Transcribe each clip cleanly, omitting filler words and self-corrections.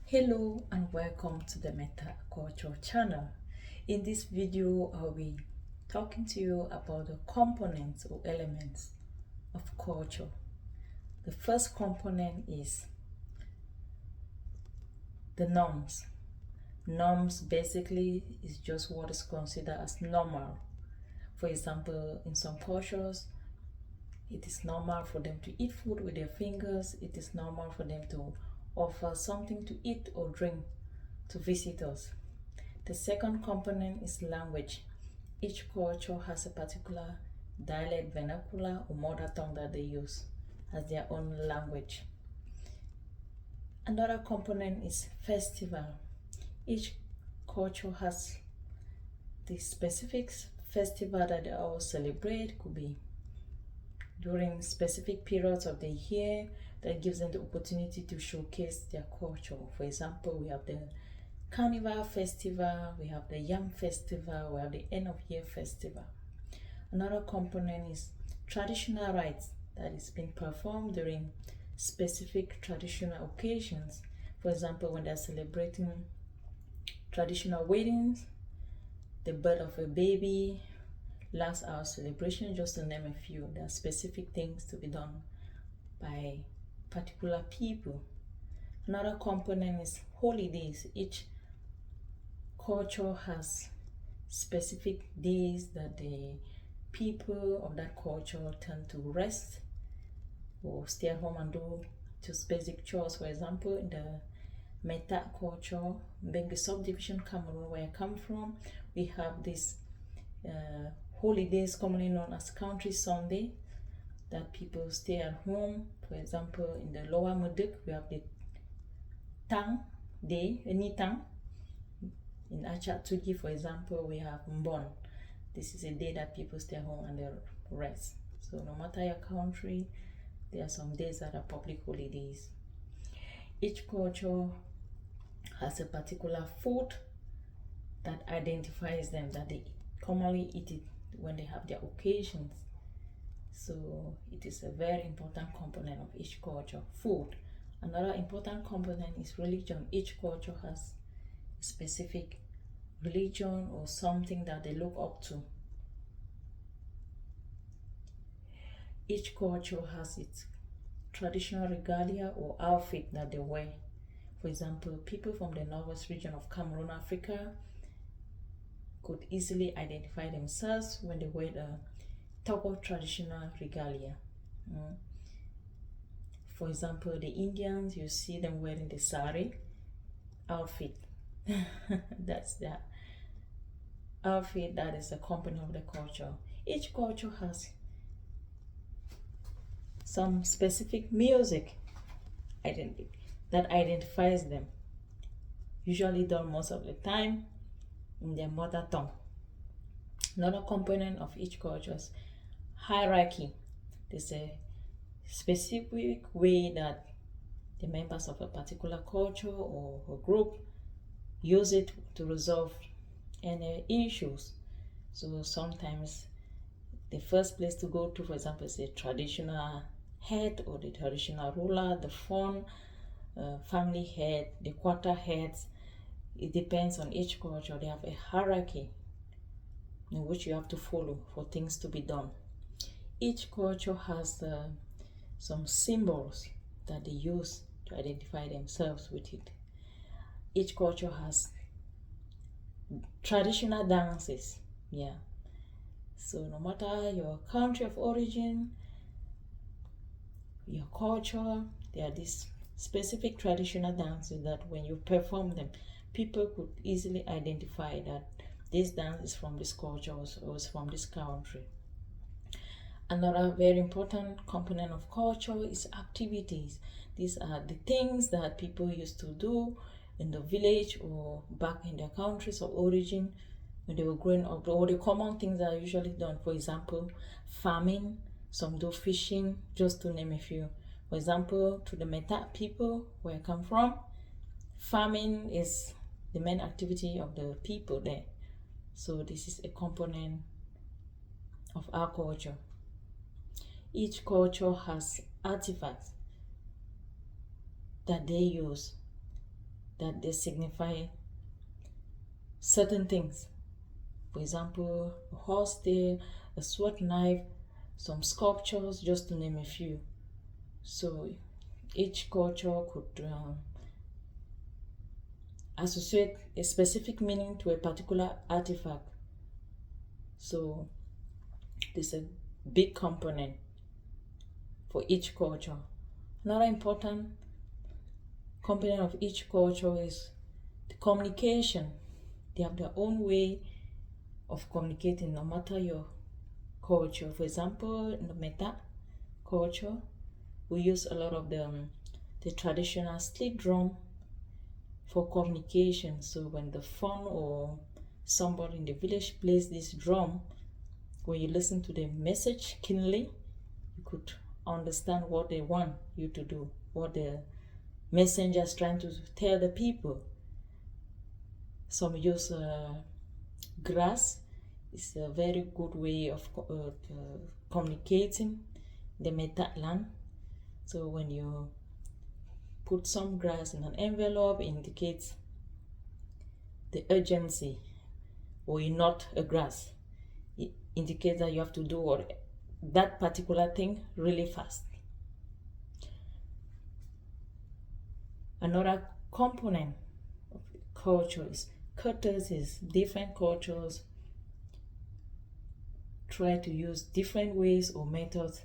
Hello and welcome to the Meta Culture channel. In this video, I'll be talking to you about the components or elements of culture. The first component is the norms. Norms basically is just what is considered as normal. For example, in some cultures, it is normal for them to eat food with their fingers. It is normal for them to offer something to eat or drink to visitors. The second component is language. Each culture has a particular dialect, vernacular, or mother tongue that they use as their own language. Another component is festival. Each culture has the specific festival that they all celebrate. Could be during specific periods of the year that gives them the opportunity to showcase their culture. For example, we have the Carnival Festival, we have the Yam Festival, we have the End of Year Festival. Another component is traditional rites that is being performed during specific traditional occasions. For example, when they're celebrating traditional weddings, the birth of a baby, last hour celebration, just to name a few. There are specific things to be done by particular people. Another component is holidays. Each culture has specific days that the people of that culture tend to rest or stay at home and do just basic chores. For example, in the Meta culture, Bengue subdivision, Cameroon, where I come from, we have this holidays commonly known as Country Sunday that people stay at home. For example, in the Lower Muduk, we have the Tang Day, Nitang. In Achat-Tugi, for example, we have Mbon. This is a day that people stay home and they rest. So no matter your country, there are some days that are public holidays. Each culture has a particular food that identifies them, that they commonly eat it when they have their occasions. So it is a very important component of each culture, food. Another important component is religion. Each culture has a specific religion or something that they look up to. Each culture has its traditional regalia or outfit that they wear. For example, people from the northwest region of Cameroon, Africa, could easily identify themselves when they wear the Togo traditional regalia. For example, the Indians, you see them wearing the sari outfit. That's their outfit that is a component of the culture. Each culture has some specific music that identifies them, usually done most of the time in their mother tongue. Another component of each culture is hierarchy. There's a specific way that the members of a particular culture or a group use it to resolve any issues. So sometimes the first place to go to, for example, is the traditional head or the traditional ruler, the phone, family head, the quarter heads. It depends on each culture. They have a hierarchy in which you have to follow for things to be done. Each culture has some symbols that they use to identify themselves with it. Each culture has traditional dances. Yeah. So no matter your country of origin, your culture, there are these specific traditional dances that when you perform them, people could easily identify that this dance is from this culture or is from this country. Another very important component of culture is activities. These are the things that people used to do in the village or back in their countries of origin when they were growing up, or the common things that are usually done. For example, farming, some do fishing, just to name a few. For example, to the Meta people where I come from, farming is the main activity of the people there. So this is a component of our culture. Each culture has artifacts that they use that they signify certain things. For example, a horse tail, a sword knife, some sculptures, just to name a few. So each culture could associate a specific meaning to a particular artifact. So this is a big component for each culture. Another important component of each culture is the communication. They have their own way of communicating, no matter your culture. For example, in the Meta culture, we use a lot of the traditional slit drum for communication. So when the Fon or somebody in the village plays this drum, when you listen to the message keenly, you could understand what they want you to do, what the messenger is trying to tell the people. Some use grass. It's a very good way of communicating the Meta land. So when you put some grass in an envelope, it indicates the urgency, or you're not a grass. It indicates that you have to do that particular thing really fast. Another component of culture is courtesies. Different cultures try to use different ways or methods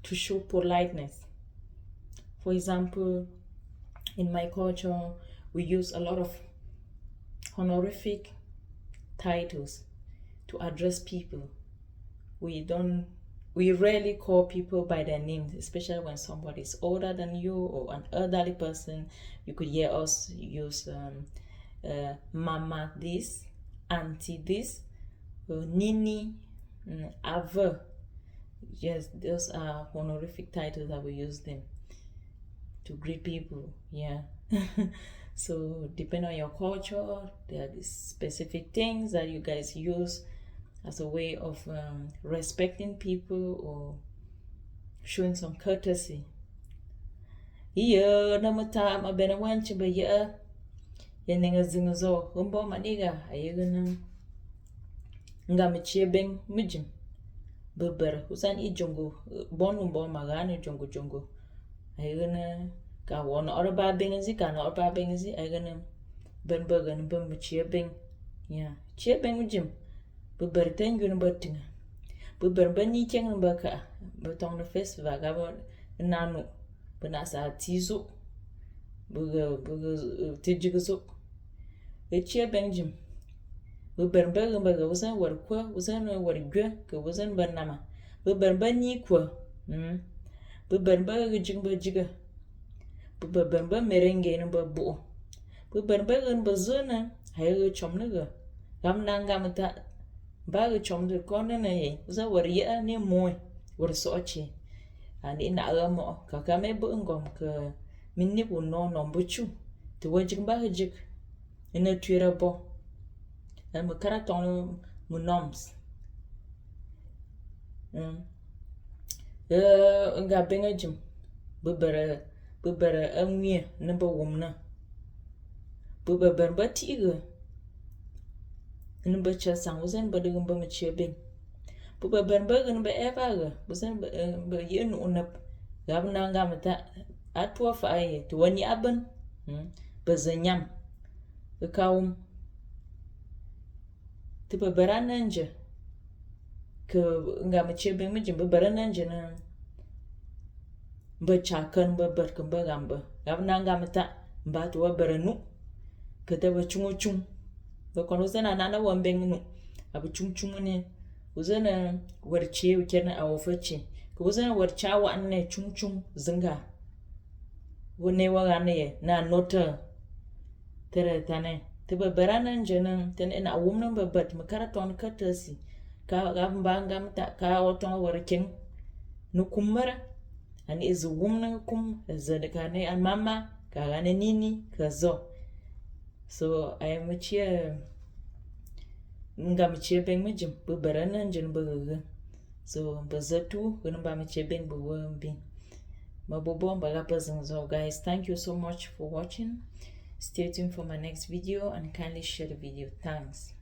to show politeness. For example, in my culture, we use a lot of honorific titles to address people. We rarely call people by their names, especially when somebody is older than you or an elderly person. You could hear us use mama this, auntie this, nini, ave. Yes, those are honorific titles that we use them to greet people. Yeah. So depending on your culture, there are these specific things that you guys use as a way of respecting people or showing some courtesy. Iyo namata mabena wanchi ba ya yeninga zingazo umbo maniga ayegana ngamichie beng mijim beber usan I jongo bonu bo magani jongo ayegana ka wona orba bengazi kana orba bengazi ayegana ben bergan ben michie beng ya chie beng mijim beber tengun batinga beber bani cheng baka betong the festival ga nanu benasa tizo buga tijigo echie benjim beber baga usan war kwa usan war gwe ka usan banama beber bani kwa beber baga jingba jiga beber ba merenge no ba bo beber baga bazona hayo chomnaga gamnanga mata baga chomde kone na ye usa war ya ne moy war soche ani na agamo kakame bu ngom ka minni bu no buchu to wajin ba hajik ina twira bo am karaton mu noms nga bengajim bubara amwie na ba wumna bubar ba tiga in ba cha sang usen ba dugum ba mache ben bubar ba gan ba eva ga usen ba yin unap gabna nga mata atwa fa ai to wani aban ba zanyam ka kawum tiba barananje ka nga mache ben mijin ba barananje na ba chakan ba barkan ba gamba gabna nga mata ba to baranu ka ta ba chung ba kono zana nana wambeng nu abu chung ne uzana warce ukena awoface ko uzana warcha wa anne chung zinga wone wa ne na nota tere tane te ba baranan jana ten ina wumnan ba bat makaraton katasi ka gamba ngamta ka oton warkin nu kumara ani izu wumnan kum zadaka ne an mama ka gane nini ka zo. So I am chia ngam chia beng mijim bu baranan jin bu so bazatu gun ba mi chia beng bu wambi So guys, thank you so much for watching. Stay tuned for my next video and kindly share the video. Thanks.